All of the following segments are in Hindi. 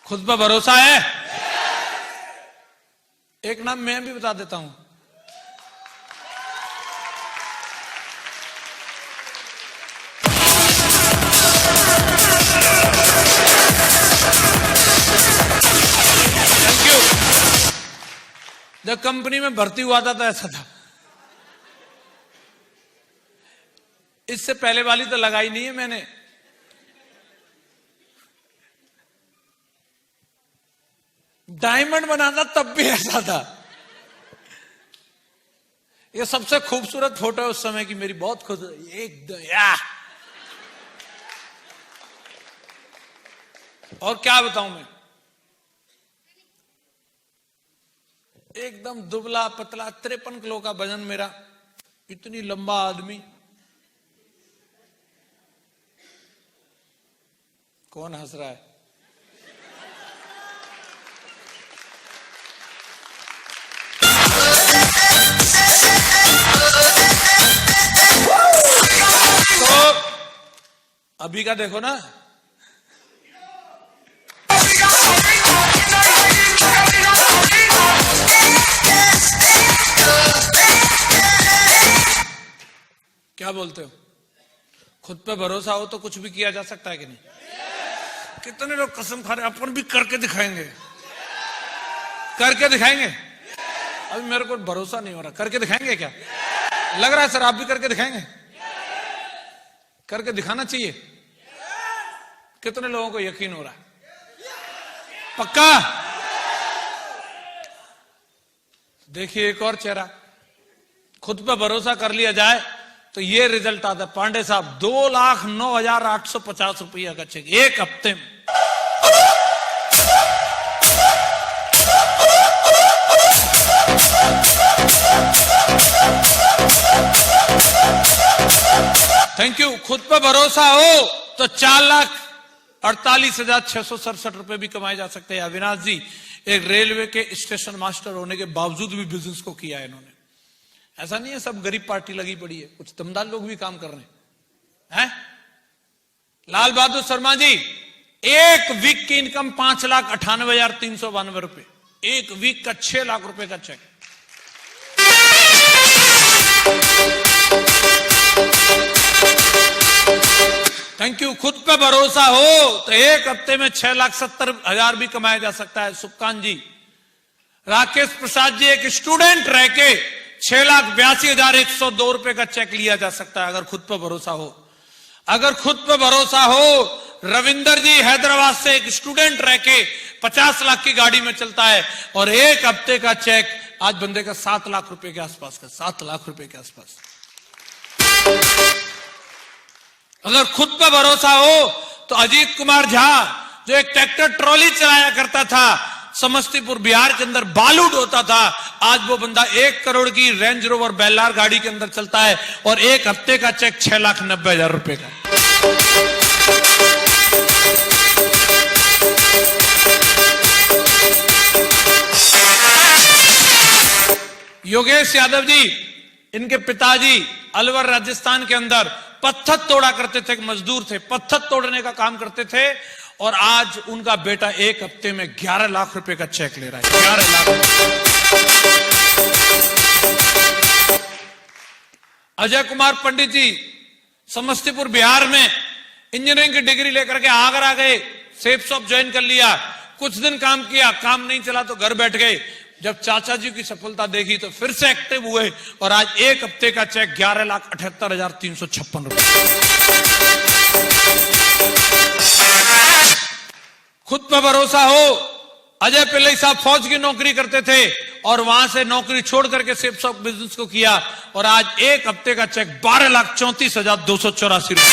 खुद पर भरोसा है? एक नाम मैं भी बता देता हूं। Thank you. जब कंपनी में भर्ती हुआ था तो ऐसा था। इससे पहले वाली तो लगाई नहीं है मैंने। डायमंड बनाना तब भी ऐसा था। ये सबसे खूबसूरत फोटो है उस समय की मेरी, बहुत खुश एकदम या। और क्या बताऊं मैं, एकदम दुबला पतला, 53 किलो का वजन मेरा, इतनी लंबा आदमी। कौन हंस रहा है? तो अभी का देखो ना, क्या बोलते हो? खुद पे भरोसा हो तो कुछ भी किया जा सकता है कि नहीं? कितने लोग कसम खा रहे अपन भी करके दिखाएंगे, करके दिखाएंगे। अभी मेरे को भरोसा नहीं हो रहा, करके दिखाएंगे क्या? लग रहा है सर आप भी करके दिखाएंगे? करके दिखाना चाहिए। कितने लोगों को यकीन हो रहा है? पक्का? देखिए एक और चेहरा। खुद पे भरोसा कर लिया जाए तो ये रिजल्ट आता है। पांडे साहब 2,09,850 रुपया का चेक एक हफ्ते में। Thank you. खुद पे भरोसा हो तो 4,48,667 रुपए भी कमाए जा सकते हैं। अविनाश जी एक रेलवे के स्टेशन मास्टर होने के बावजूद भी बिजनेस को किया है इन्होंने। ऐसा नहीं है सब गरीब पार्टी लगी पड़ी है, कुछ दमदार लोग भी काम कर रहे हैं। लाल बहादुर शर्मा जी एक वीक की इनकम 5,98,392 रुपए, एक वीक का 6 लाख रुपए का चेक। Thank you. खुद पे भरोसा हो तो एक हफ्ते में 6,70,000 भी कमाया जा सकता है। सुकान जी, राकेश प्रसाद जी एक स्टूडेंट रह के 6,82,102 रुपए का चेक लिया जा सकता है अगर खुद पे भरोसा हो। अगर खुद पे भरोसा हो, रविंदर जी हैदराबाद से एक स्टूडेंट रह के 50 लाख की गाड़ी में चलता है और एक हफ्ते का चेक आज बंदे का 7 लाख रुपए के आसपास का, 7 लाख रुपए के आसपास। अगर खुद पे भरोसा हो तो अजीत कुमार झा जो एक ट्रैक्टर ट्रॉली चलाया करता था, समस्तीपुर बिहार के अंदर बालू ढोता था, आज वो बंदा 1 करोड़ की रेंज रोवर बेलार गाड़ी के अंदर चलता है और एक हफ्ते का चेक 6,90,000 रुपए का। योगेश यादव जी, इनके पिताजी अलवर राजस्थान के अंदर पत्थर तोड़ा करते थे, मजदूर थे, पत्थर तोड़ने का काम करते थे और आज उनका बेटा एक हफ्ते में 11 लाख रुपए का चेक ले रहा है। 11 लाख। अजय कुमार पंडित जी समस्तीपुर बिहार में इंजीनियरिंग की डिग्री लेकर के आगरा गए, सेफ शॉप ज्वाइन कर लिया, कुछ दिन काम किया, काम नहीं चला तो घर बैठ गए। जब चाचा जी की सफलता देखी तो फिर से एक्टिव हुए और आज एक हफ्ते का चेक 11,78,356 रुपए। खुद पर भरोसा हो। अजय पिल्लई साहब फौज की नौकरी करते थे और वहां से नौकरी छोड़ करके सेफ शॉप बिजनेस को किया और आज एक हफ्ते का चेक 12,34,284 रुपए।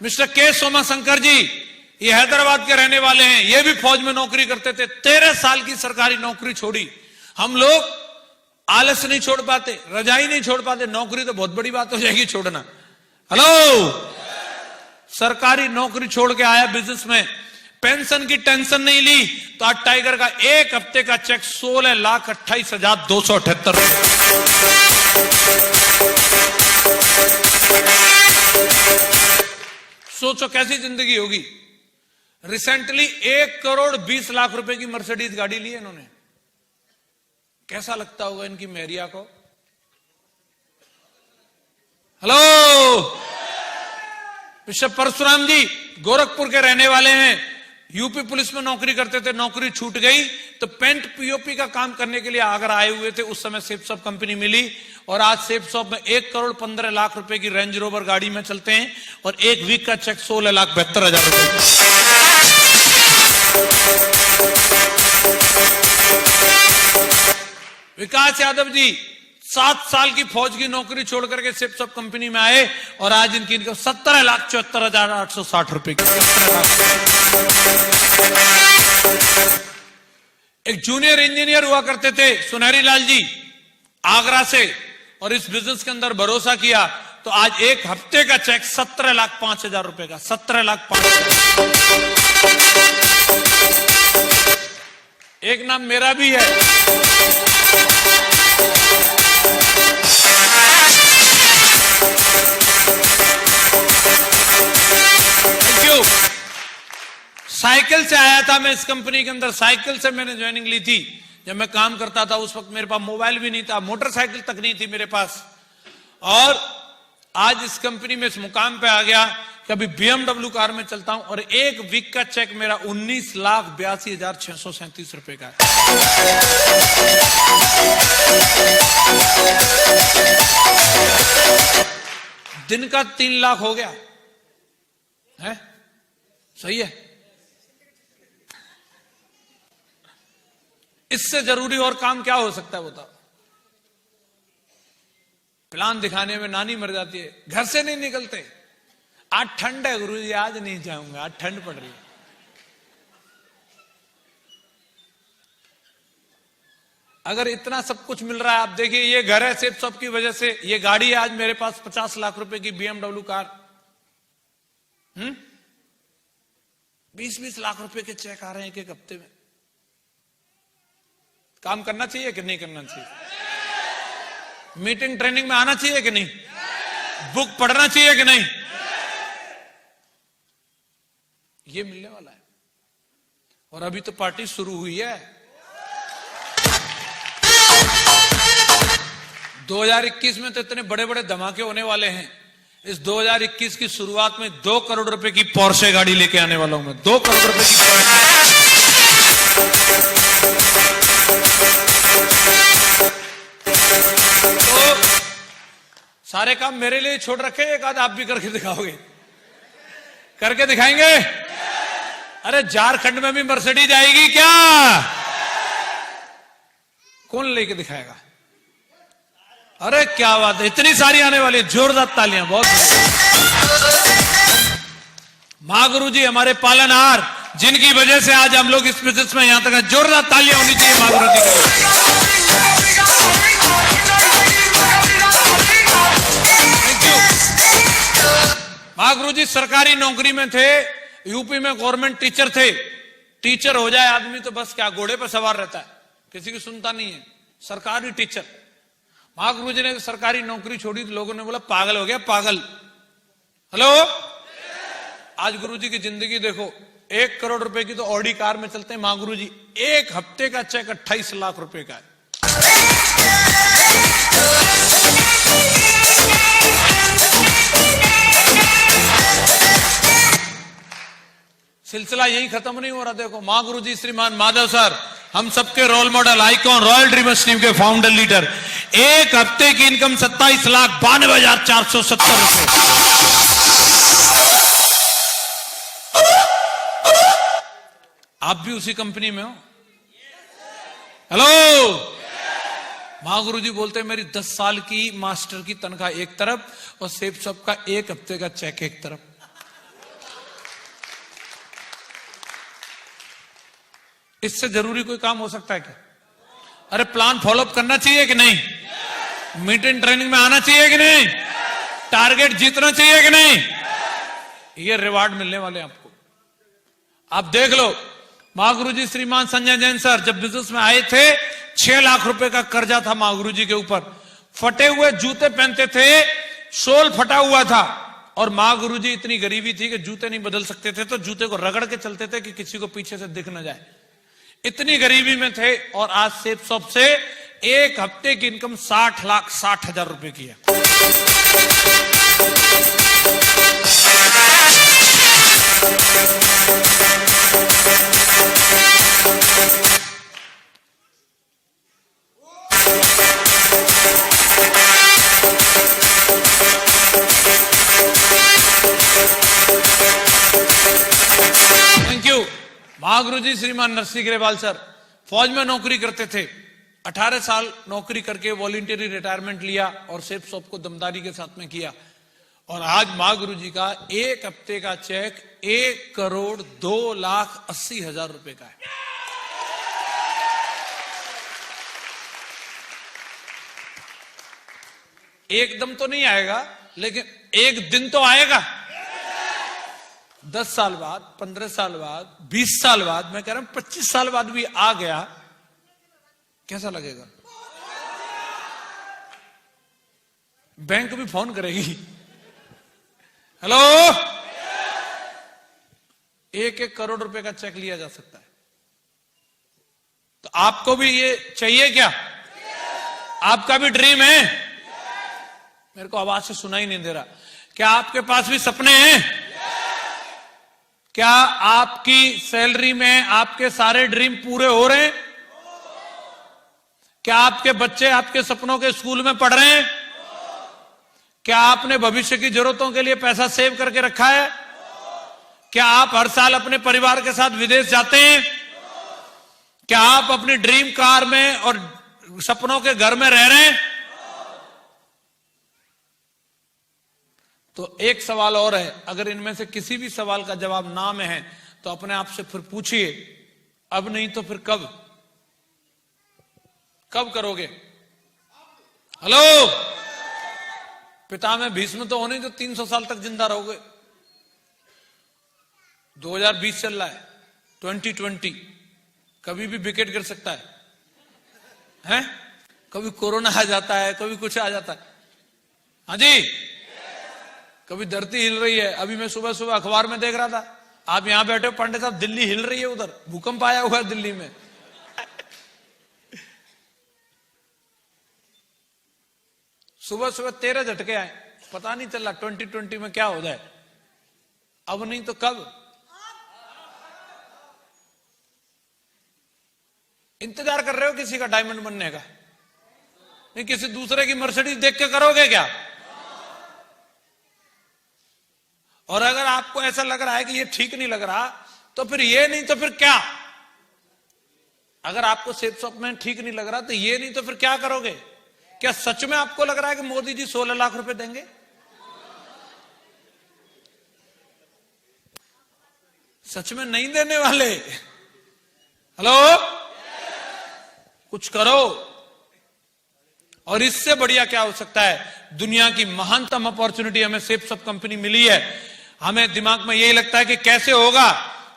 मिस्टर के सोमा शंकर जी ये हैदराबाद के रहने वाले हैं, ये भी फौज में नौकरी करते थे, 13 साल की सरकारी नौकरी छोड़ी। हम लोग आलस नहीं छोड़ पाते, रजाई नहीं छोड़ पाते, नौकरी तो बहुत बड़ी बात हो जाएगी छोड़ना। हेलो, सरकारी नौकरी छोड़ के आया बिजनेस में, पेंशन की टेंशन नहीं ली तो आज टाइगर का एक हफ्ते का चेक 16,28,278 रुपए। सोचो कैसी जिंदगी होगी। रिसेंटली 1,20,00,000 रुपए की मर्सिडीज गाड़ी ली है इन्होंने। कैसा लगता होगा इनकी मेरिया को? हेलो, मिस्टर परशुराम जी गोरखपुर के रहने वाले हैं, यूपी पुलिस में नौकरी करते थे, नौकरी छूट गई तो पेंट पीओपी का काम करने के लिए आगरा आए हुए थे। उस समय सेपसॉप कंपनी मिली और आज सेपसॉप में 1,15,00,000 रुपए की रेंज रोवर गाड़ी में चलते हैं और एक वीक का चेक 16,72,000 रुपए। विकास यादव जी 7 साल की फौज की नौकरी छोड़ करके सेपसॉप कंपनी में आए और आज इनकी इनकम 17,74,860 रुपए की। एक जूनियर इंजीनियर हुआ करते थे सुनहरी लाल जी आगरा से, और इस बिजनेस के अंदर भरोसा किया तो आज एक हफ्ते का चेक 17,05,000 रुपए का। 17,05,000। एक नाम मेरा भी है, साइकिल से आया था मैं इस कंपनी के अंदर। साइकिल से मैंने ज्वाइनिंग ली थी। जब मैं काम करता था उस वक्त मेरे पास मोबाइल भी नहीं था, मोटरसाइकिल तक नहीं थी मेरे पास, और आज इस कंपनी में इस मुकाम पे आ गया कि अभी BMW कार में चलता हूं और एक वीक का चेक मेरा 19,82,637 रुपए का है। दिन का 3 लाख हो गया है। सही है। इससे जरूरी और काम क्या हो सकता है बताओ? प्लान दिखाने में नानी मर जाती है, घर से नहीं निकलते। आज ठंड है गुरुजी, आज नहीं जाऊंगा, आज ठंड पड़ रही है। अगर इतना सब कुछ मिल रहा है, आप देखिए ये घर है सेपसॉप की वजह से, ये गाड़ी है आज मेरे पास 50 लाख रुपए की BMW कार। 20-20 लाख रुपए के चेक आ रहे हैं एक हफ्ते में। काम करना चाहिए कि नहीं करना चाहिए? मीटिंग ट्रेनिंग में आना चाहिए कि नहीं? बुक पढ़ना चाहिए कि नहीं? ये मिलने वाला है। और अभी तो पार्टी शुरू हुई है। 2021 में तो इतने बड़े बड़े धमाके होने वाले हैं। इस 2021 की शुरुआत में 2 करोड़ रुपए की पोर्शे गाड़ी लेके आने वाला हूं मैं। 2 करोड़ रुपए की तो सारे काम मेरे लिए छोड़ रखे, एक आध आप भी करके दिखाओगे? करके दिखाएंगे? अरे झारखंड में भी मर्सिडीज आएगी क्या? कौन लेके दिखाएगा? अरे क्या बात है, इतनी सारी आने वाली है। जोरदार तालियां। बहुत महागुरु जी हमारे पालनहार, जिनकी वजह से आज हम लोग इस बिजनेस में यहां तक हैं। जोरदार तालियां होनी चाहिए महागुरु जी के लिए। महागुरु जी सरकारी नौकरी में थे, यूपी में गवर्नमेंट टीचर थे। टीचर हो जाए आदमी तो बस क्या घोड़े पर सवार रहता है, किसी की सुनता नहीं है। सरकारी टीचर। महागुरु जी ने सरकारी नौकरी छोड़ी तो लोगों ने बोला पागल हो गया, पागल। हेलो, आज गुरु जी की जिंदगी देखो। 1 करोड़ रुपए की तो ऑडी कार में चलते हैं महागुरु जी। एक हफ्ते का चेक 28 लाख रुपए का है। सिलसिला यही खत्म नहीं हो रहा। देखो महागुरु जी श्रीमान माधव सर, हम सबके role model, icon, royal dreamers team के फाउंडर लीडर। एक हफ्ते की इनकम 27,92,470 रुपए। आप भी उसी कंपनी में हो? हेलो, महागुरु जी बोलते हैं मेरी 10 साल की मास्टर की तनख्वाह एक तरफ और सेपसॉप का एक हफ्ते का चेक एक तरफ। इससे जरूरी कोई काम हो सकता है क्या? अरे प्लान फॉलोअप करना चाहिए कि नहीं? मीटिंग ट्रेनिंग में आना चाहिए कि नहीं? टारगेट जीतना चाहिए कि नहीं? ये रिवार्ड मिलने वाले हैं आपको। आप देख लो, महागुरु जी श्रीमान संजय जैन सर जब बिजनेस में आए थे 6 लाख रुपए का कर्जा था महागुरु जी के ऊपर। फटे हुए जूते पहनते थे, सोल फटा हुआ था, और मां गुरुजी इतनी गरीबी थी कि जूते नहीं बदल सकते थे, तो जूते को रगड़ के चलते थे कि किसी को पीछे से दिख न जाए। इतनी गरीबी में थे, और आज सेब शॉप से एक हफ्ते की इनकम 60,60,000 रुपए की है। Thank you. महागुरुजी श्रीमान नरसिंह ग्रेवाल सर फौज में नौकरी करते थे, 18 साल नौकरी करके वॉलंटियरी रिटायरमेंट लिया और सेब शॉप को दमदारी के साथ में किया, और आज महागुरुजी का एक हफ्ते का चेक 1,02,80,000 रुपए का है। एकदम तो नहीं आएगा, लेकिन एक दिन तो आएगा। 10 साल बाद, 15 साल बाद, 20 साल बाद, मैं कह रहा हूं 25 साल बाद भी आ गया, कैसा लगेगा? बैंक भी फोन करेगी, हेलो, 1-1 करोड़ रुपए का चेक लिया जा सकता है। तो आपको भी ये चाहिए क्या? आपका भी ड्रीम है? मेरे को आवाज से सुनाई नहीं दे रहा। क्या आपके पास भी सपने हैं? क्या आपकी सैलरी में आपके सारे ड्रीम पूरे हो रहे हैं? क्या आपके बच्चे आपके सपनों के स्कूल में पढ़ रहे हैं? क्या आपने भविष्य की जरूरतों के लिए पैसा सेव करके रखा है? क्या आप हर साल अपने परिवार के साथ विदेश जाते हैं? क्या आप अपनी ड्रीम कार में और सपनों के घर में रह रहे हैं? तो एक सवाल और है, अगर इनमें से किसी भी सवाल का जवाब ना में है तो अपने आप से फिर पूछिए, अब नहीं तो फिर कब? कब करोगे? हेलो, पिता में भीष्म तो होने जो 300 साल तक जिंदा रहोगे। 2020 चल रहा है, 2020, कभी भी विकेट गिर सकता है? कभी कोरोना आ जाता है, कभी कुछ आ जाता है। हाँ जी, कभी धरती हिल रही है। अभी मैं सुबह सुबह अखबार में देख रहा था, आप यहां बैठे हो पांडे साहब, दिल्ली हिल रही है, उधर भूकंप आया हुआ है दिल्ली में। सुबह सुबह 13 झटके आए, पता नहीं चला 2020 में क्या हो जाए। अब नहीं तो कब? इंतजार कर रहे हो किसी का डायमंड बनने का? नहीं, किसी दूसरे की मर्सिडीज देख के करोगे क्या? और अगर आपको ऐसा लग रहा है कि ये ठीक नहीं लग रहा, तो फिर ये नहीं तो फिर क्या? अगर आपको सेब शॉप में ठीक नहीं लग रहा तो ये नहीं तो फिर क्या करोगे? क्या सच में आपको लग रहा है कि मोदी जी 16 लाख रुपए देंगे? सच में नहीं देने वाले। हेलो, कुछ करो। और इससे बढ़िया क्या हो सकता है? दुनिया की महानतम अपॉर्चुनिटी हमें सेब शॉप कंपनी मिली है। हमें दिमाग में यही लगता है कि कैसे होगा,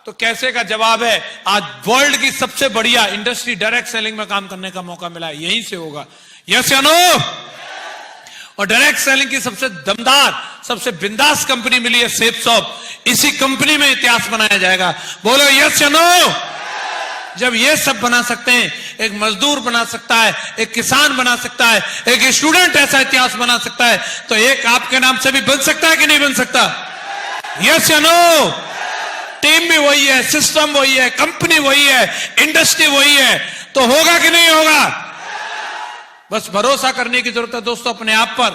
तो कैसे का जवाब है, आज वर्ल्ड की सबसे बढ़िया इंडस्ट्री डायरेक्ट सेलिंग में काम करने का मौका मिला है, यहीं से होगा। यस या नो? और डायरेक्ट सेलिंग की सबसे दमदार, सबसे बिंदास कंपनी मिली है सेब शॉप। इसी कंपनी में इतिहास बनाया जाएगा। बोलो यस या नो? जब ये सब बना सकते हैं, एक मजदूर बना सकता है, एक किसान बना सकता है, एक स्टूडेंट ऐसा इतिहास बना सकता है, तो एक आपके नाम से भी बन सकता है कि नहीं बन सकता? यस या नो? टीम भी वही है, सिस्टम वही है, कंपनी वही है, इंडस्ट्री वही है, तो होगा कि नहीं होगा? बस भरोसा करने की जरूरत है दोस्तों अपने आप पर।